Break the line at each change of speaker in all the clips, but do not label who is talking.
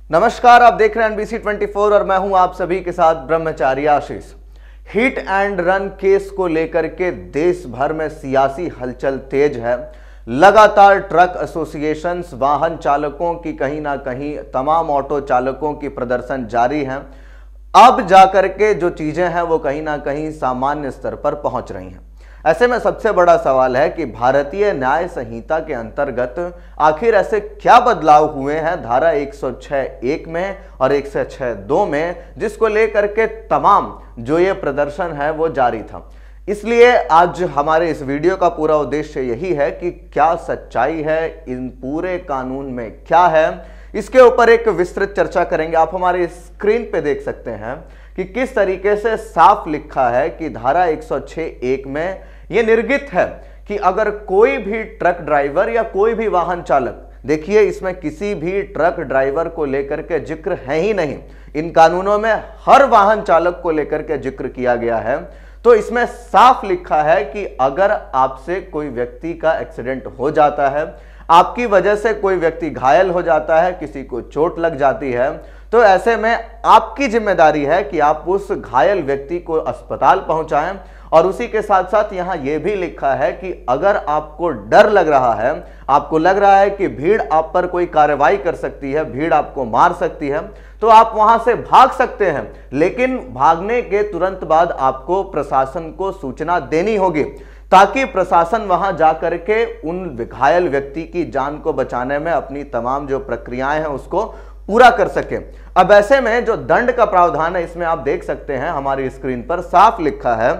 नमस्कार, आप देख रहे हैं NBC 24 और मैं हूं आप सभी के साथ ब्रह्मचारी आशीष। हिट एंड रन केस को लेकर के देश भर में सियासी हलचल तेज है। लगातार ट्रक एसोसिएशंस, वाहन चालकों की कहीं ना कहीं तमाम ऑटो चालकों की प्रदर्शन जारी है। अब जाकर के जो चीजें हैं वो कहीं ना कहीं सामान्य स्तर पर पहुंच रही हैं। ऐसे में सबसे बड़ा सवाल है कि भारतीय न्याय संहिता के अंतर्गत आखिर ऐसे क्या बदलाव हुए हैं धारा 106(1) में और 106(2) में, जिसको लेकर के तमाम जो ये प्रदर्शन है वो जारी था। इसलिए आज हमारे इस वीडियो का पूरा उद्देश्य यही है कि क्या सच्चाई है इन पूरे कानून में, क्या है, इसके ऊपर एक विस्तृत चर्चा करेंगे। आप हमारे स्क्रीन पे देख सकते हैं कि किस तरीके से साफ लिखा है कि धारा 106(1) में यह निर्गित है कि अगर कोई भी ट्रक ड्राइवर या कोई भी वाहन चालक, देखिए इसमें किसी भी ट्रक ड्राइवर को लेकर के जिक्र है ही नहीं, इन कानूनों में हर वाहन चालक को लेकर के जिक्र किया गया है। तो इसमें साफ लिखा है कि अगर आपसे कोई व्यक्ति का एक्सीडेंट हो जाता है, आपकी वजह से कोई व्यक्ति घायल हो जाता है, किसी को चोट लग जाती है, तो ऐसे में आपकी जिम्मेदारी है कि आप उस घायल व्यक्ति को अस्पताल पहुंचाएं। और उसी के साथ साथ यहां यह भी लिखा है कि अगर आपको डर लग रहा है, आपको लग रहा है कि भीड़ आप पर कोई कार्रवाई कर सकती है, भीड़ आपको मार सकती है, तो आप वहां से भाग सकते हैं, लेकिन भागने के तुरंत बाद आपको प्रशासन को सूचना देनी होगी ताकि प्रशासन वहां जाकर के उन घायल व्यक्ति की जान को बचाने में अपनी तमाम जो प्रक्रियाएं हैं उसको पूरा कर सके। अब ऐसे में जो दंड का प्रावधान है, इसमें आप देख सकते हैं हमारी स्क्रीन पर साफ लिखा है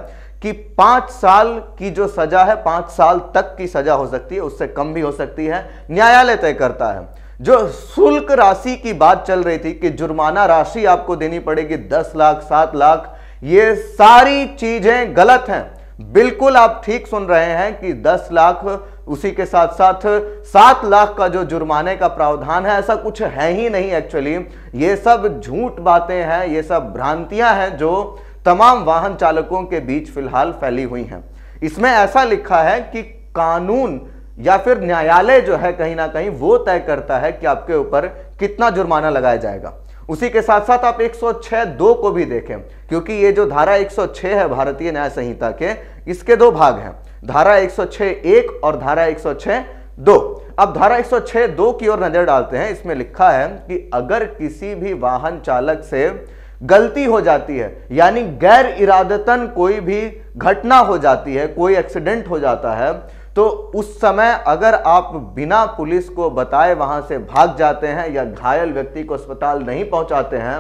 कि 5 साल की जो सजा है, 5 साल तक की सजा हो सकती है, उससे कम भी हो सकती है, न्यायालय तय करता है। जो शुल्क राशि की बात चल रही थी कि जुर्माना राशि आपको देनी पड़ेगी 10 लाख 7 लाख, ये सारी चीजें गलत हैं। बिल्कुल आप ठीक सुन रहे हैं कि 10 लाख, उसी के साथ साथ 7 लाख का जो जुर्माने का प्रावधान है, ऐसा कुछ है ही नहीं। एक्चुअली ये सब झूठ बातें हैं, ये सब भ्रांतियां हैं जो तमाम वाहन चालकों के बीच फिलहाल फैली हुई हैं। इसमें ऐसा लिखा है कि कानून या फिर न्यायालय जो है कहीं ना कहीं वो तय करता है कि आपके ऊपर कितना जुर्माना लगाया जाएगा। उसी के साथ साथ आप 106(2) को भी देखें, क्योंकि ये जो धारा 106 है भारतीय न्याय संहिता के, इसके 2 भाग हैं, धारा 106(1) और धारा 106(2). अब धारा 106(2) की ओर नजर डालते हैं। इसमें लिखा है कि अगर किसी भी वाहन चालक से गलती हो जाती है, यानी गैर इरादतन कोई भी घटना हो जाती है, कोई एक्सीडेंट हो जाता है, तो उस समय अगर आप बिना पुलिस को बताए वहां से भाग जाते हैं या घायल व्यक्ति को अस्पताल नहीं पहुंचाते हैं,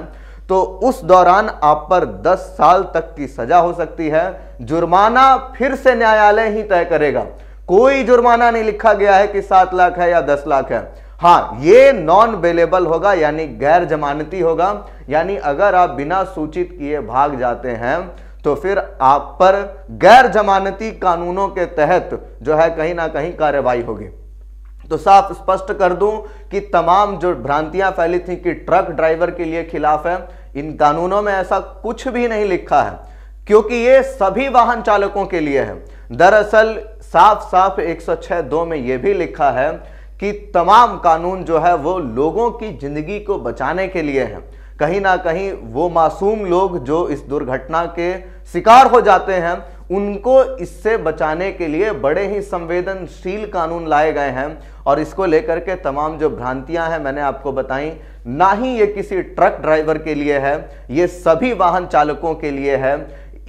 तो उस दौरान आप पर 10 साल तक की सजा हो सकती है। जुर्माना फिर से न्यायालय ही तय करेगा। कोई जुर्माना नहीं लिखा गया है कि 7 लाख है या 10 लाख है। हाँ, ये नॉन बेलेबल होगा, यानी गैर जमानती होगा, यानी अगर आप बिना सूचित किए भाग जाते हैं तो फिर आप पर गैर जमानती कानूनों के तहत जो है कहीं ना कहीं कार्रवाई होगी। तो साफ स्पष्ट कर दूं कि तमाम जो भ्रांतियां फैली थी कि ट्रक ड्राइवर के लिए खिलाफ है, इन कानूनों में ऐसा कुछ भी नहीं लिखा है, क्योंकि ये सभी वाहन चालकों के लिए है। दरअसल साफ साफ 106(2) में यह भी लिखा है कि तमाम कानून जो है वो लोगों की जिंदगी को बचाने के लिए है। कहीं ना कहीं वो मासूम लोग जो इस दुर्घटना के शिकार हो जाते हैं, उनको इससे बचाने के लिए बड़े ही संवेदनशील कानून लाए गए हैं। और इसको लेकर के तमाम जो भ्रांतियां हैं मैंने आपको बताई, ना ही ये किसी ट्रक ड्राइवर के लिए है, ये सभी वाहन चालकों के लिए है।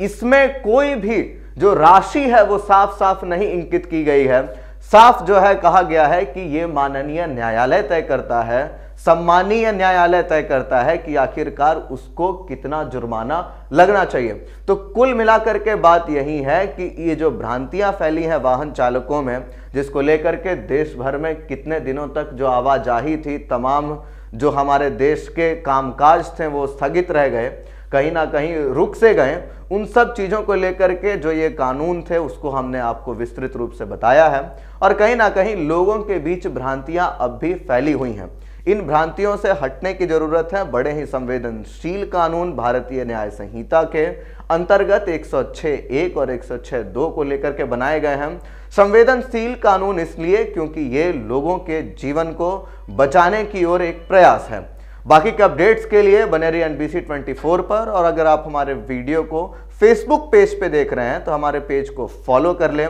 इसमें कोई भी जो राशि है वो साफ साफ नहीं इंकित की गई है। साफ जो है कहा गया है कि ये माननीय न्यायालय तय करता है, सम्मानीय न्यायालय तय करता है कि आखिरकार उसको कितना जुर्माना लगना चाहिए। तो कुल मिलाकर के बात यही है कि ये जो भ्रांतियां फैली हैं वाहन चालकों में, जिसको लेकर के देश भर में कितने दिनों तक जो आवाजाही थी, तमाम जो हमारे देश के कामकाज थे वो स्थगित रह गए, कहीं ना कहीं रुक से गए, उन सब चीज़ों को लेकर के जो ये कानून थे उसको हमने आपको विस्तृत रूप से बताया है। और कहीं ना कहीं लोगों के बीच भ्रांतियां अब भी फैली हुई हैं। इन भ्रांतियों से हटने की जरूरत है। बड़े ही संवेदनशील कानून भारतीय न्याय संहिता के अंतर्गत 106(1) और 106(2) को लेकर के बनाए गए हैं। संवेदनशील कानून इसलिए क्योंकि ये लोगों के जीवन को बचाने की ओर एक प्रयास है। बाकी के अपडेट्स के लिए बने रहिए NBC 24 पर। और अगर आप हमारे वीडियो को फेसबुक पेज पे देख रहे हैं तो हमारे पेज को फॉलो कर लें।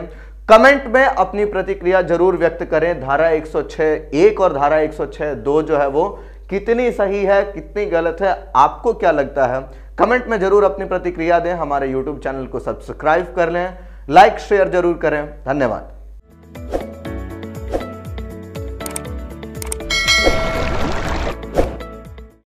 कमेंट में अपनी प्रतिक्रिया जरूर व्यक्त करें। धारा 106(1) और धारा 106(2) जो है वो कितनी सही है, कितनी गलत है, आपको क्या लगता है? कमेंट में जरूर अपनी प्रतिक्रिया दें। हमारे YouTube चैनल को सब्सक्राइब कर लें, लाइक शेयर जरूर करें। धन्यवाद।